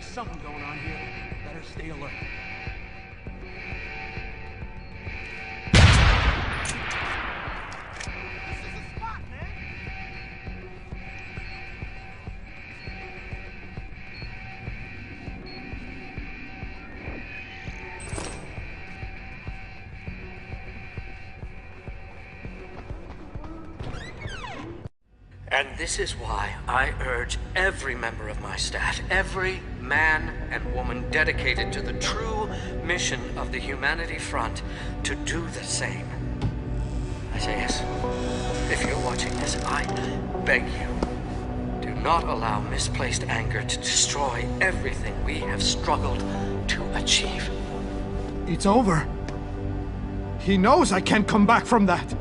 something going on here. Better stay alert. This is the spot, man! And this is why I urge every member of my staff, every man and woman dedicated to the true mission of the Humanity Front, to do the same. Isaias, if you're watching this, I beg you, do not allow misplaced anger to destroy everything we have struggled to achieve. It's over. He knows I can't come back from that.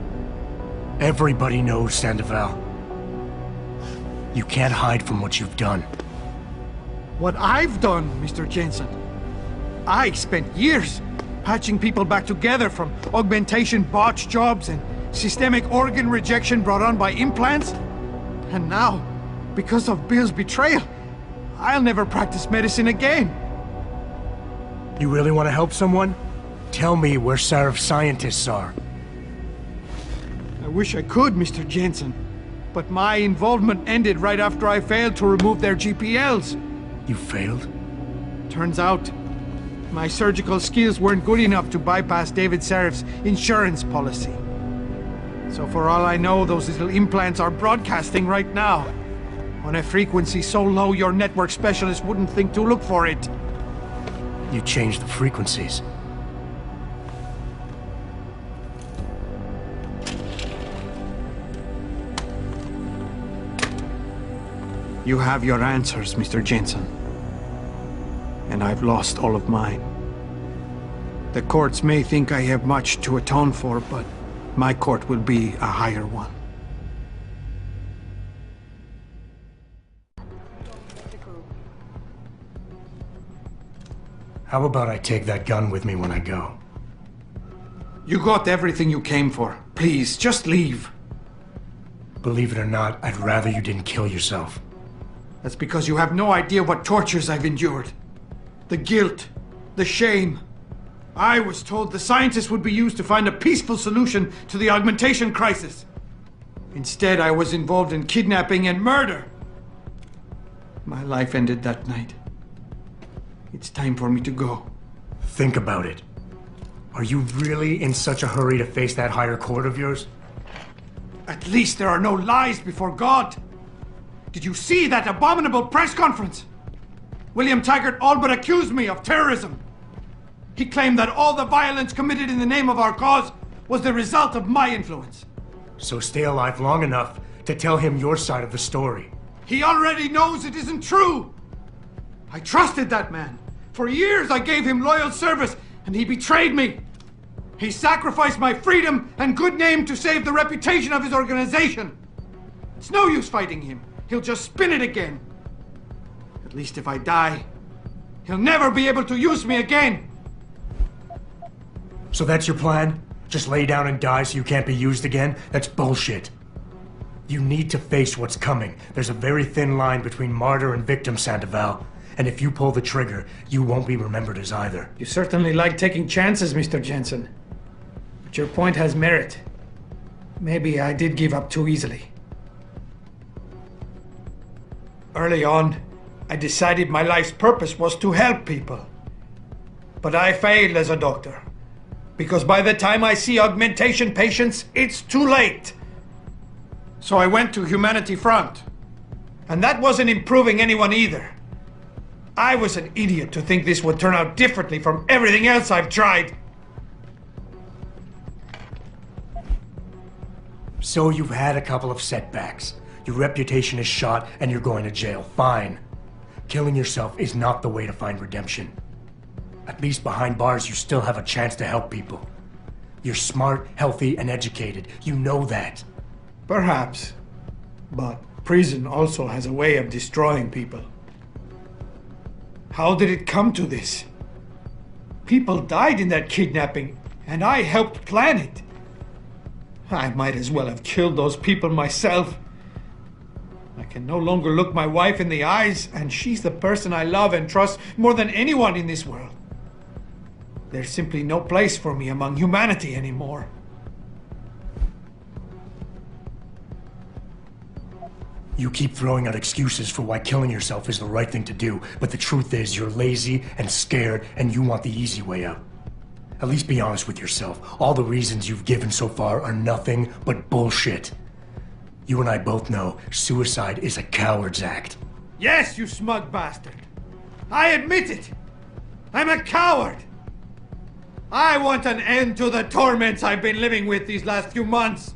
Everybody knows, Sandoval. You can't hide from what you've done. What I've done, Mr. Jensen? I spent years patching people back together from augmentation botch jobs and systemic organ rejection brought on by implants. And now, because of Bill's betrayal, I'll never practice medicine again. You really want to help someone? Tell me where Sarif's scientists are. I wish I could, Mr. Jensen. But my involvement ended right after I failed to remove their GPLs. You failed? Turns out, my surgical skills weren't good enough to bypass David Sarif's insurance policy. So for all I know, those little implants are broadcasting right now, on a frequency so low your network specialist wouldn't think to look for it. You changed the frequencies. You have your answers, Mr. Jensen. And I've lost all of mine. The courts may think I have much to atone for, but my court will be a higher one. How about I take that gun with me when I go? You got everything you came for. Please, just leave. Believe it or not, I'd rather you didn't kill yourself. That's because you have no idea what tortures I've endured. The guilt, the shame. I was told the scientists would be used to find a peaceful solution to the augmentation crisis. Instead, I was involved in kidnapping and murder. My life ended that night. It's time for me to go. Think about it. Are you really in such a hurry to face that higher court of yours? At least there are no lies before God. Did you see that abominable press conference? William Taggart all but accused me of terrorism. He claimed that all the violence committed in the name of our cause was the result of my influence. So stay alive long enough to tell him your side of the story. He already knows it isn't true. I trusted that man. For years I gave him loyal service, and he betrayed me. He sacrificed my freedom and good name to save the reputation of his organization. It's no use fighting him. He'll just spin it again. At least if I die, he'll never be able to use me again. So that's your plan? Just lay down and die so you can't be used again? That's bullshit. You need to face what's coming. There's a very thin line between martyr and victim, Sandoval. And if you pull the trigger, you won't be remembered as either. You certainly like taking chances, Mr. Jensen. But your point has merit. Maybe I did give up too easily. Early on, I decided my life's purpose was to help people. But I failed as a doctor. Because by the time I see augmentation patients, it's too late. So I went to Humanity Front. And that wasn't improving anyone either. I was an idiot to think this would turn out differently from everything else I've tried. So you've had a couple of setbacks. Your reputation is shot and you're going to jail. Fine. Killing yourself is not the way to find redemption. At least behind bars, you still have a chance to help people. You're smart, healthy, and educated. You know that. Perhaps. But prison also has a way of destroying people. How did it come to this? People died in that kidnapping, and I helped plan it. I might as well have killed those people myself. I can no longer look my wife in the eyes, and she's the person I love and trust more than anyone in this world. There's simply no place for me among humanity anymore. You keep throwing out excuses for why killing yourself is the right thing to do, but the truth is you're lazy and scared and you want the easy way out. At least be honest with yourself. All the reasons you've given so far are nothing but bullshit. You and I both know suicide is a coward's act. Yes, you smug bastard. I admit it. I'm a coward. I want an end to the torments I've been living with these last few months.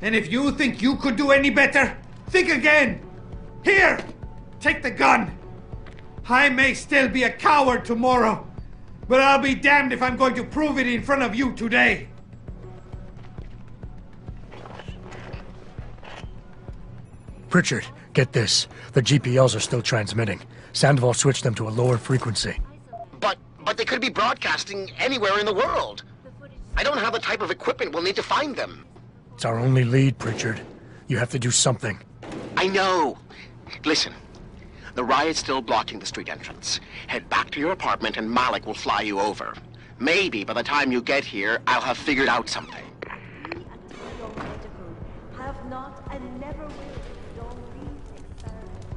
And if you think you could do any better, think again. Here, take the gun. I may still be a coward tomorrow, but I'll be damned if I'm going to prove it in front of you today. Pritchard, get this. The GPLs are still transmitting. Sandoval switched them to a lower frequency. But they could be broadcasting anywhere in the world. I don't have the type of equipment we'll need to find them. It's our only lead, Pritchard. You have to do something. I know. Listen, the riot's still blocking the street entrance. Head back to your apartment and Malik will fly you over. Maybe by the time you get here, I'll have figured out something. Have not and never will. Don't leave experiment.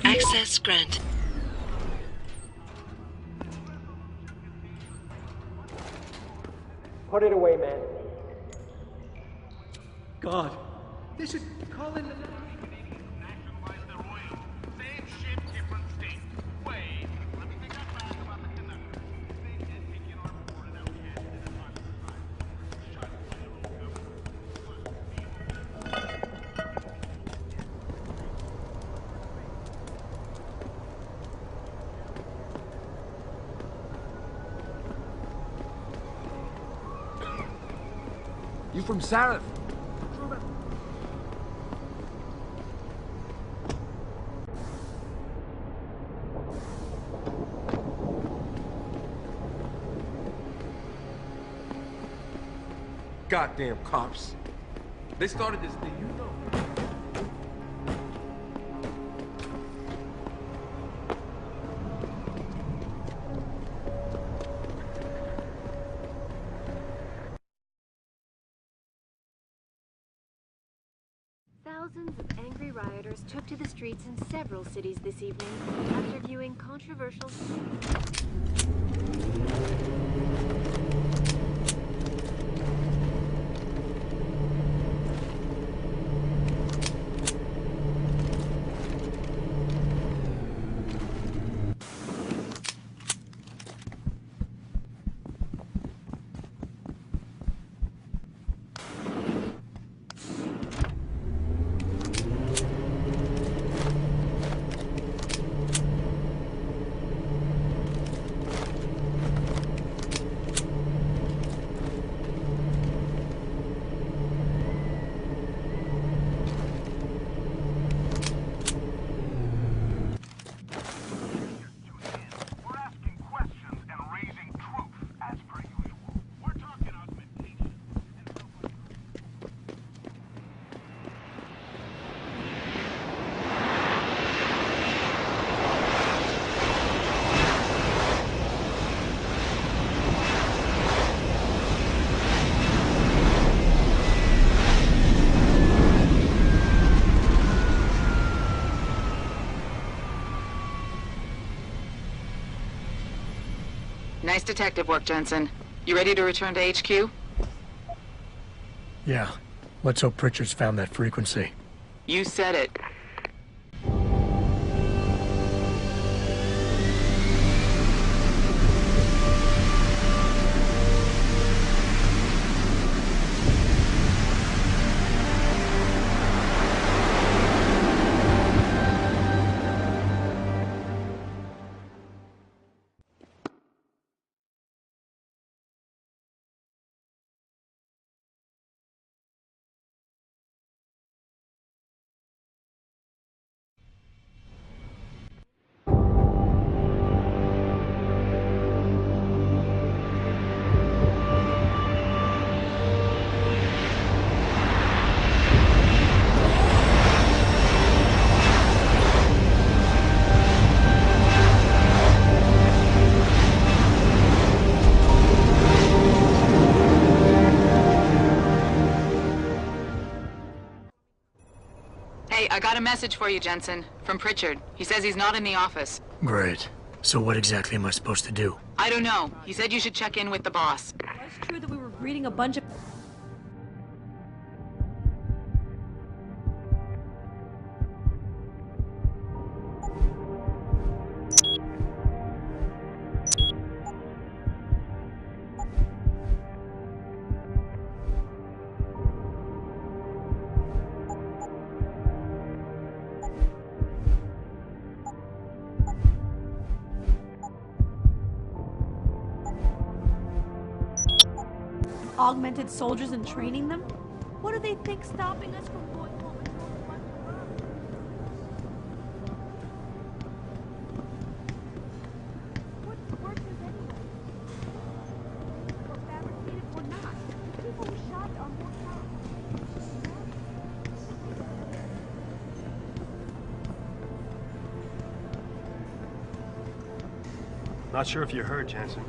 Access granted. Put it away, man. God, they should call in the... Nationalize their oil. Same shit, different state. Wait, let me take that back about the conductor. They did take in our report and now we had it in a shut You from Sarif? Goddamn cops. They started this thing, you know. Thousands of angry rioters took to the streets in several cities this evening after viewing controversial... Nice detective work, Jensen. You ready to return to HQ? Yeah. Let's hope Pritchard's found that frequency. You said it. I got a message for you, Jensen. From Pritchard. He says he's not in the office. Great. So what exactly am I supposed to do? I don't know. He said you should check in with the boss. It's true that we were reading a bunch of... augmented soldiers and training them? What do they think stopping us from going home and throwing a bunch of bombs? What's workers anyway? Or fabricated or not? The people who shot are more powerful. Not sure if you heard, Jensen.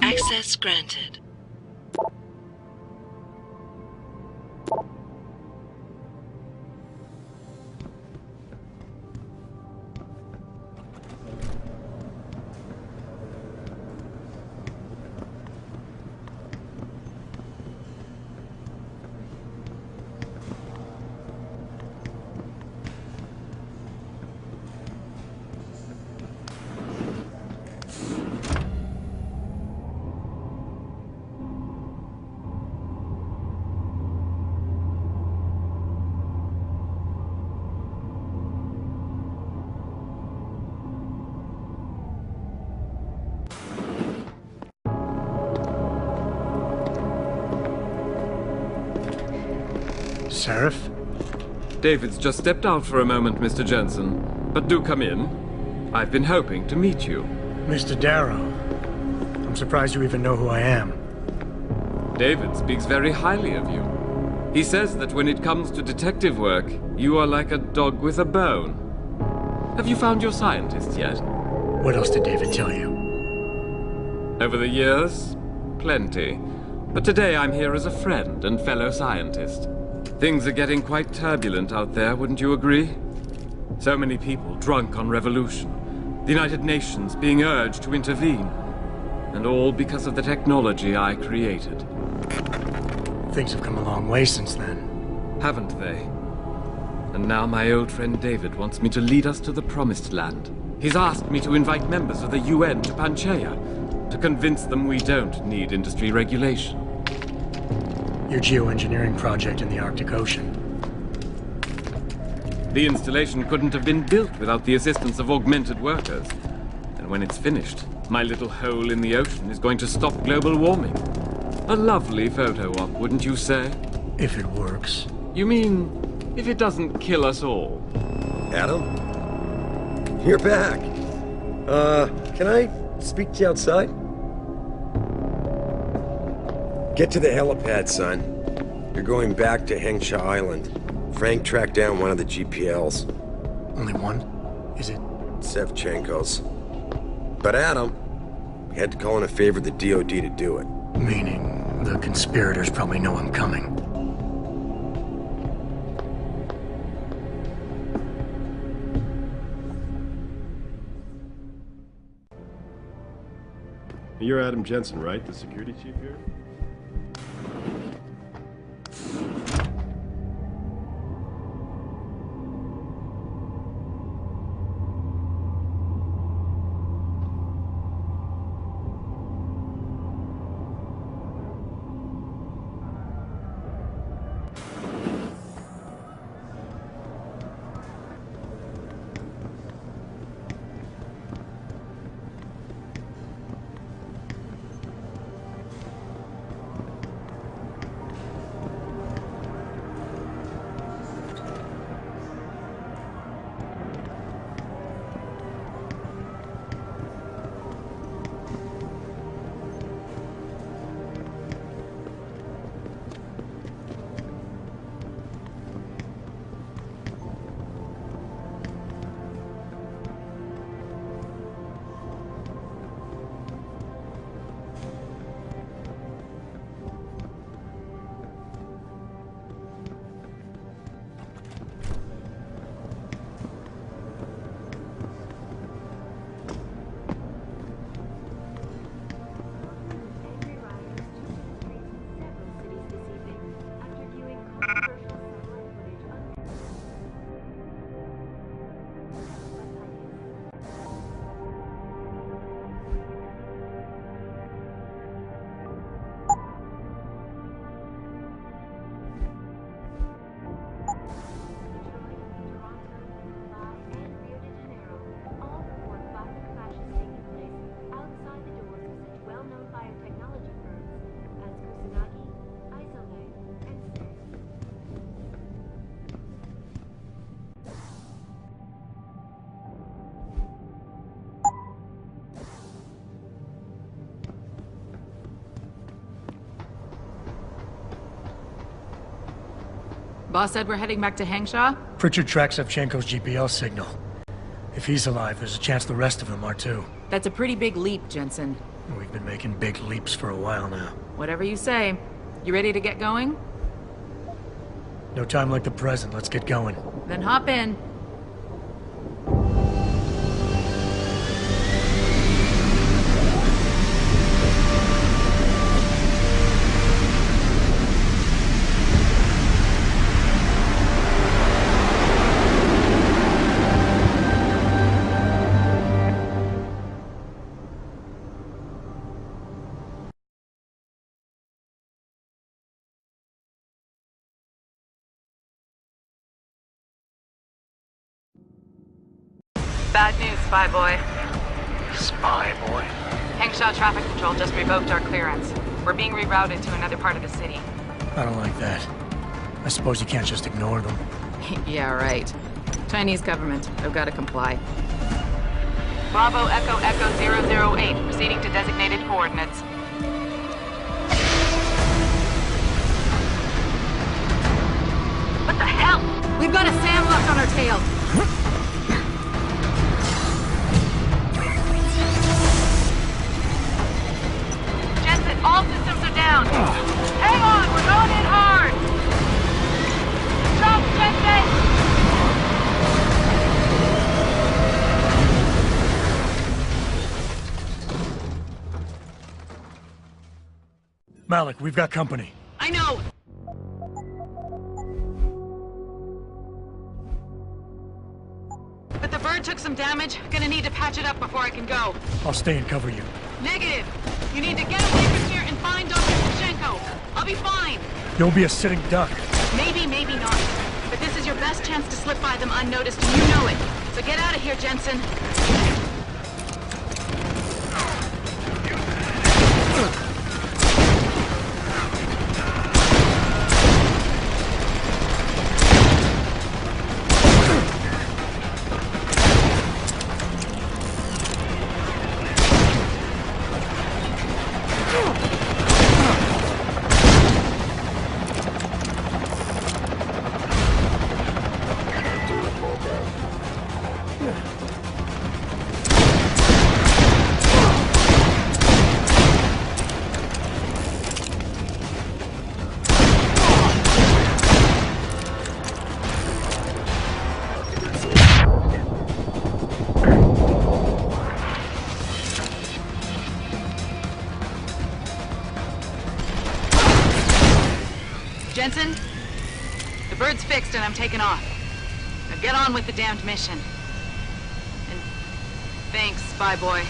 Access granted. Sheriff? David's just stepped out for a moment, Mr. Jensen. But do come in. I've been hoping to meet you. Mr. Darrow. I'm surprised you even know who I am. David speaks very highly of you. He says that when it comes to detective work, you are like a dog with a bone. Have you found your scientist yet? What else did David tell you? Over the years, plenty. But today I'm here as a friend and fellow scientist. Things are getting quite turbulent out there, wouldn't you agree? So many people drunk on revolution. The United Nations being urged to intervene. And all because of the technology I created. Things have come a long way since then. Haven't they? And now my old friend David wants me to lead us to the Promised Land. He's asked me to invite members of the UN to Panchaea, to convince them we don't need industry regulation. Your geoengineering project in the Arctic Ocean. The installation couldn't have been built without the assistance of augmented workers. And when it's finished, my little hole in the ocean is going to stop global warming. A lovely photo op, wouldn't you say? If it works. You mean, if it doesn't kill us all? Adam? You're back. Can I speak to you outside? Get to the helipad, son. You're going back to Hengsha Island. Frank tracked down one of the GPLs. Only one? Is it? Sevchenko's. But Adam, we had to call in a favor of the DOD to do it. Meaning, the conspirators probably know I'm coming. You're Adam Jensen, right? The security chief here? Boss said we're heading back to Hengsha? Pritchard tracks Sevchenko's GPL signal. If he's alive, there's a chance the rest of them are too. That's a pretty big leap, Jensen. We've been making big leaps for a while now. Whatever you say. You ready to get going? No time like the present. Let's get going. Then hop in. Bad news, Spy Boy. Spy Boy? Hengsha Traffic Control just revoked our clearance. We're being rerouted to another part of the city. I don't like that. I suppose you can't just ignore them. Yeah, right. Chinese government. I've got to comply. Bravo Echo Echo 008, proceeding to designated coordinates. What the hell? We've got a sandlock on our tail. Jensen, all systems are down. Hang on, we're going in hard. Jump, Jensen! Malik, we've got company. I know. took some damage. Gonna need to patch it up before I can go. I'll stay and cover you. Negative. You need to get away from here and find Dr. Shevchenko. I'll be fine. You'll be a sitting duck. Maybe, maybe not. But this is your best chance to slip by them unnoticed, and you know it. So get out of here, Jensen. Jensen, the bird's fixed and I'm taking off. Now get on with the damned mission. And thanks, Spy Boy.